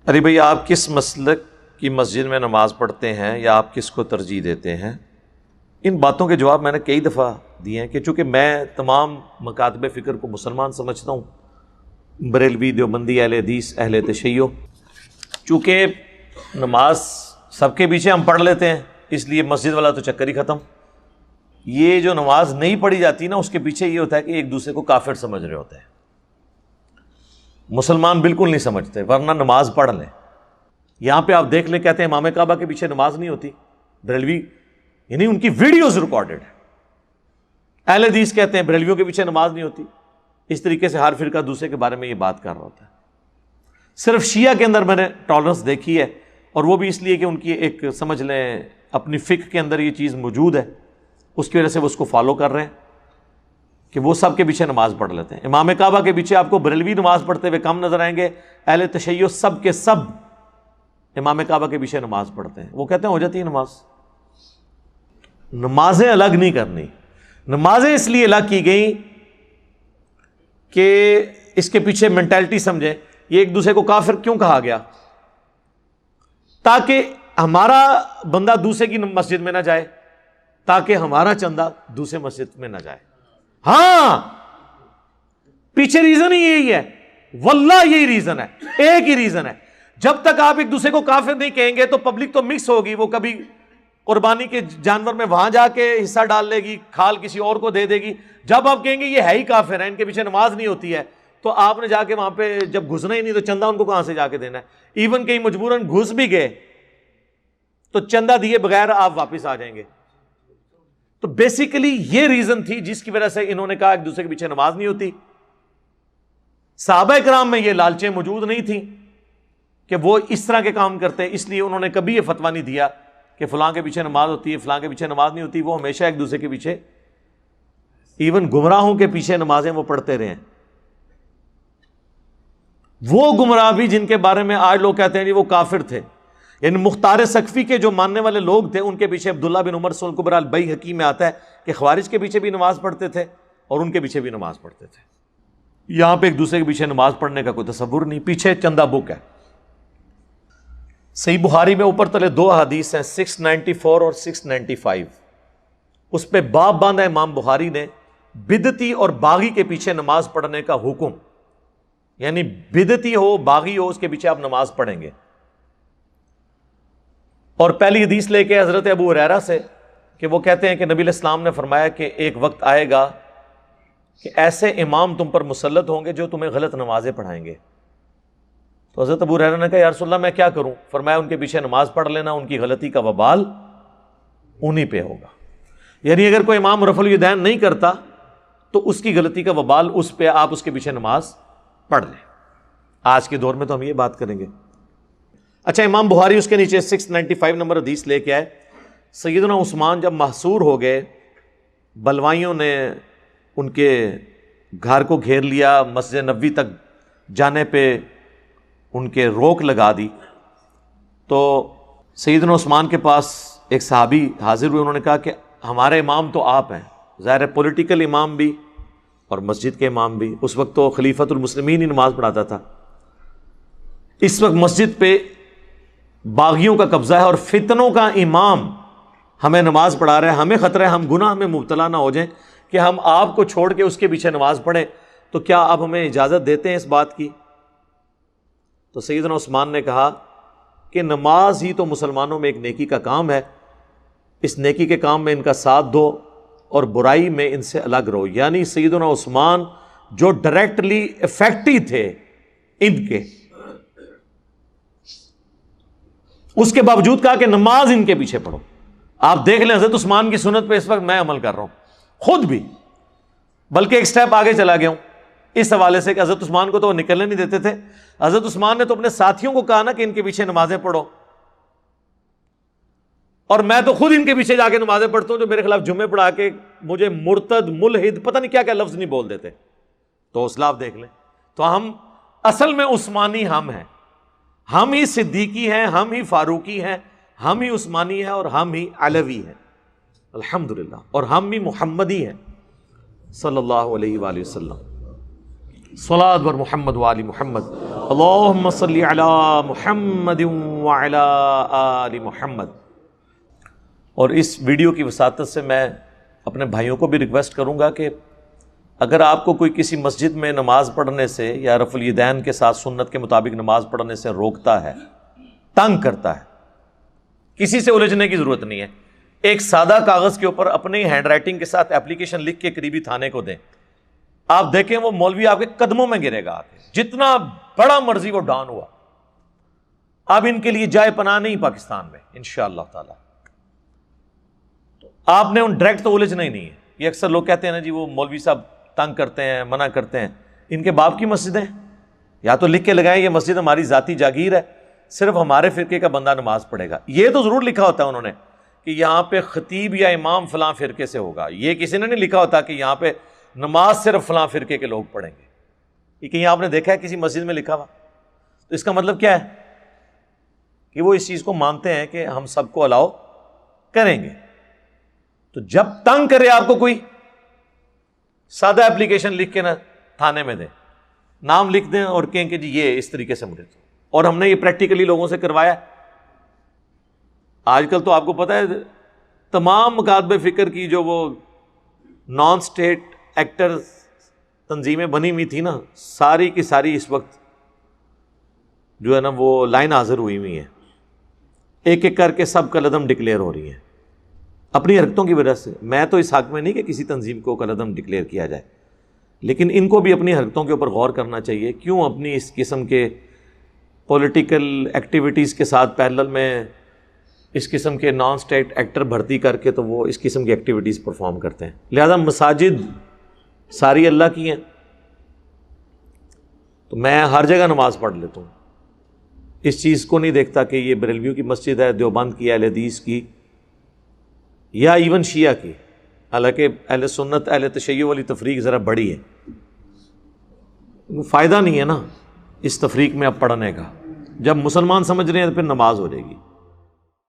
ارے بھائی، آپ کس مسلک کی مسجد میں نماز پڑھتے ہیں یا آپ کس کو ترجیح دیتے ہیں؟ ان باتوں کے جواب میں نے کئی دفعہ دیے ہیں کہ چونکہ میں تمام مکاتب فکر کو مسلمان سمجھتا ہوں، بریلوی، دیوبندی، اہل حدیث، اہل تشیع، چونکہ نماز سب کے پیچھے ہم پڑھ لیتے ہیں، اس لیے مسجد والا تو چکر ہی ختم۔ یہ جو نماز نہیں پڑھی جاتی نا، اس کے پیچھے یہ ہوتا ہے کہ ایک دوسرے کو کافر سمجھ رہے ہوتے ہیں۔ مسلمان بالکل نہیں سمجھتے، ورنہ نماز پڑھ لیں۔ یہاں پہ آپ دیکھ لیں، کہتے ہیں امام کعبہ کے پیچھے نماز نہیں ہوتی، بریلوی، یعنی ان کی ویڈیوز ریکارڈڈ ہے۔ اہل حدیث کہتے ہیں بریلویوں کے پیچھے نماز نہیں ہوتی۔ اس طریقے سے ہر فرقہ دوسرے کے بارے میں یہ بات کر رہا ہوتا ہے۔ صرف شیعہ کے اندر میں نے ٹالرنس دیکھی ہے، اور وہ بھی اس لیے کہ ان کی ایک سمجھ لیں اپنی فقہ کے اندر یہ چیز موجود ہے، اس کی وجہ سے وہ اس کو فالو کر رہے ہیں کہ وہ سب کے پیچھے نماز پڑھ لیتے ہیں۔ امام کعبہ کے پیچھے آپ کو بریلوی نماز پڑھتے ہوئے کم نظر آئیں گے، اہل تشیع سب کے سب امام کعبہ کے پیچھے نماز پڑھتے ہیں۔ وہ کہتے ہیں ہو جاتی ہے نماز۔ نمازیں الگ نہیں کرنی، نمازیں اس لیے الگ کی گئیں کہ اس کے پیچھے مینٹلٹی سمجھیں۔ یہ ایک دوسرے کو کافر کیوں کہا گیا؟ تاکہ ہمارا بندہ دوسرے کی مسجد میں نہ جائے، تاکہ ہمارا چندہ دوسرے مسجد میں نہ جائے۔ ہاں، پیچھے ریزن ہی یہی ہے، واللہ یہی ریزن ہے، ایک ہی ریزن ہے۔ جب تک آپ ایک دوسرے کو کافر نہیں کہیں گے تو پبلک تو مکس ہوگی، وہ کبھی قربانی کے جانور میں وہاں جا کے حصہ ڈال لے گی، کھال کسی اور کو دے دے گی۔ جب آپ کہیں گے یہ ہے ہی کافر ہے، ان کے پیچھے نماز نہیں ہوتی ہے، تو آپ نے جا کے وہاں پہ جب گھسنا ہی نہیں تو چندہ ان کو کہاں سے جا کے دینا ہے؟ ایون کہیں مجبوراً گھس بھی گئے تو چندہ دیے بغیر آپ واپس آ جائیں گے۔ تو بیسیکلی یہ ریزن تھی جس کی وجہ سے انہوں نے کہا ایک دوسرے کے پیچھے نماز نہیں ہوتی۔ صحابہ کرام میں یہ لالچیں موجود نہیں تھیں کہ وہ اس طرح کے کام کرتے، اس لیے انہوں نے کبھی یہ فتویٰ نہیں دیا کہ فلاں کے پیچھے نماز ہوتی ہے، فلاں کے پیچھے نماز نہیں ہوتی۔ وہ ہمیشہ ایک دوسرے کے پیچھے، ایون گمراہوں کے پیچھے نمازیں وہ پڑھتے رہے ہیں۔ وہ گمراہ بھی جن کے بارے میں آج لوگ کہتے ہیں جی وہ کافر تھے، یعنی مختار سقفی کے جو ماننے والے لوگ تھے، ان کے پیچھے عبداللہ بن عمر سنن الکبریٰ البیہقی میں آتا ہے کہ خوارج کے پیچھے بھی نماز پڑھتے تھے اور ان کے پیچھے بھی نماز پڑھتے تھے۔ یہاں پہ ایک دوسرے کے پیچھے نماز پڑھنے کا کوئی تصور نہیں، پیچھے چندہ بک ہے۔ صحیح بخاری میں اوپر تلے دو حدیث ہیں، 694 اور 695، اس پہ باب باندھا امام بخاری نے بدعتی اور باغی کے پیچھے نماز پڑھنے کا حکم، یعنی بدعتی ہو باغی ہو اس کے پیچھے آپ نماز پڑھیں گے۔ اور پہلی حدیث لے کے حضرت ابو ہریرہ سے کہ وہ کہتے ہیں کہ نبی علیہ السلام نے فرمایا کہ ایک وقت آئے گا کہ ایسے امام تم پر مسلط ہوں گے جو تمہیں غلط نمازیں پڑھائیں گے۔ تو حضرت ابو ہریرہ نے کہا یا رسول اللہ میں کیا کروں؟ فرمایا ان کے پیچھے نماز پڑھ لینا، ان کی غلطی کا وبال انہی پہ ہوگا۔ یعنی اگر کوئی امام رفع الیدین نہیں کرتا تو اس کی غلطی کا وبال اس پہ، آپ اس کے پیچھے نماز پڑھ لیں۔ آج کے دور میں تو ہم یہ بات کریں گے۔ اچھا، امام بخاری اس کے نیچے 695 نمبر حدیث لے کے آئے، سیدنا عثمان جب محصور ہو گئے، بلوائیوں نے ان کے گھر کو گھیر لیا، مسجد نبوی تک جانے پہ ان کے روک لگا دی، تو سیدنا عثمان کے پاس ایک صحابی حاضر ہوئے، انہوں نے کہا کہ ہمارے امام تو آپ ہیں، ظاہر پولیٹیکل امام بھی اور مسجد کے امام بھی۔ اس وقت تو خلیفۃ المسلمین ہی نماز پڑھاتا تھا۔ اس وقت مسجد پہ باغیوں کا قبضہ ہے اور فتنوں کا امام ہمیں نماز پڑھا رہا ہے، ہمیں خطرہ ہے ہم گناہ میں مبتلا نہ ہو جائیں کہ ہم آپ کو چھوڑ کے اس کے پیچھے نماز پڑھیں، تو کیا آپ ہمیں اجازت دیتے ہیں اس بات کی؟ تو سیدنا عثمان نے کہا کہ نماز ہی تو مسلمانوں میں ایک نیکی کا کام ہے، اس نیکی کے کام میں ان کا ساتھ دو اور برائی میں ان سے الگ رہو۔ یعنی سیدنا عثمان جو ڈائریکٹلی افیکٹی تھے ان کے، اس کے باوجود کہا کہ نماز ان کے پیچھے پڑھو۔ آپ دیکھ لیں حضرت عثمان کی سنت پہ اس وقت میں عمل کر رہا ہوں خود بھی، بلکہ ایک سٹیپ آگے چلا گیا ہوں اس حوالے سے کہ حضرت عثمان کو تو وہ نکلنے نہیں دیتے تھے۔ حضرت عثمان نے تو اپنے ساتھیوں کو کہا نا کہ ان کے پیچھے نمازیں پڑھو، اور میں تو خود ان کے پیچھے جا کے نمازیں پڑھتا ہوں جو میرے خلاف جمعے پڑھا کے مجھے مرتد، ملحد، پتہ نہیں کیا کیا لفظ نہیں بول دیتے۔ تو حوصلہ آپ دیکھ لیں۔ تو ہم اصل میں عثمانی ہم ہیں، ہم ہی صدیقی ہیں، ہم ہی فاروقی ہیں، ہم ہی عثمانی ہیں اور ہم ہی علوی ہیں الحمدللہ، اور ہم ہی محمدی ہیں صلی اللہ علیہ وآلہ وسلم۔ صلاۃ بر محمد وآل محمد اللہم صلی علی محمد وعلی آل محمد۔ اور اس ویڈیو کی وساطت سے میں اپنے بھائیوں کو بھی ریکویسٹ کروں گا کہ اگر آپ کو کوئی کسی مسجد میں نماز پڑھنے سے یا رفع الیدین کے ساتھ سنت کے مطابق نماز پڑھنے سے روکتا ہے، تنگ کرتا ہے، کسی سے الجھنے کی ضرورت نہیں ہے، ایک سادہ کاغذ کے اوپر اپنی ہینڈ رائٹنگ کے ساتھ اپلیکیشن لکھ کے قریبی تھانے کو دیں، آپ دیکھیں وہ مولوی آپ کے قدموں میں گرے گا، جتنا بڑا مرضی وہ ڈان ہوا، اب ان کے لیے جائے پناہ نہیں پاکستان میں انشاءاللہ تعالی۔ آپ نے ان ڈائریکٹ تو الجھنا ہی نہیں ہے۔ یہ اکثر لوگ کہتے ہیں نا جی وہ مولوی صاحب تنگ کرتے ہیں، منع کرتے ہیں، ان کے باپ کی مسجدیں یا تو لکھ کے لگائیں یہ مسجد ہماری ذاتی جاگیر ہے، صرف ہمارے فرقے کا بندہ نماز پڑھے گا۔ یہ تو ضرور لکھا ہوتا ہے انہوں نے کہ یہاں پہ خطیب یا امام فلاں فرقے سے ہوگا، یہ کسی نے نہیں لکھا ہوتا کہ یہاں پہ نماز صرف فلاں فرقے کے لوگ پڑھیں گے۔ یہ کہیں آپ نے دیکھا ہے کسی مسجد میں لکھا ہوا؟ تو اس کا مطلب کیا ہے کہ وہ اس چیز کو مانتے ہیں کہ ہم سب کو الاؤ کریں گے۔ تو جب تنگ کرے آپ کو کوئی، سادہ اپلیکیشن لکھ کے نا تھانے میں دیں، نام لکھ دیں اور کہیں کہ جی یہ اس طریقے سے مجھے، اور ہم نے یہ پریکٹیکلی لوگوں سے کروایا۔ آج کل تو آپ کو پتہ ہے تمام مکاتب فکر کی جو وہ نان سٹیٹ ایکٹر تنظیمیں بنی ہوئی تھی نا، ساری کی ساری اس وقت جو ہے نا وہ لائن حاضر ہوئی ہوئی ہیں، ایک ایک کر کے سب کالعدم ڈکلیئر ہو رہی ہیں اپنی حرکتوں کی وجہ سے۔ میں تو اس حق میں نہیں کہ کسی تنظیم کو کالعدم ڈکلیئر کیا جائے، لیکن ان کو بھی اپنی حرکتوں کے اوپر غور کرنا چاہیے، کیوں اپنی اس قسم کے پولیٹیکل ایکٹیویٹیز کے ساتھ پیرلل میں اس قسم کے نان اسٹیٹ ایکٹر بھرتی کر کے تو وہ اس قسم کی ایکٹیویٹیز پرفارم کرتے ہیں۔ لہذا مساجد ساری اللہ کی ہیں، تو میں ہر جگہ نماز پڑھ لیتا ہوں، اس چیز کو نہیں دیکھتا کہ یہ بریلویوں کی مسجد ہے، دیوبند کی، اہل حدیث کی، یا ایون شیعہ کی، حالانکہ اہل سنت اہل تشیع والی تفریق ذرا بڑی ہے، فائدہ نہیں ہے نا اس تفریق میں اب پڑھنے کا۔ جب مسلمان سمجھ رہے ہیں تو پھر نماز ہو جائے گی۔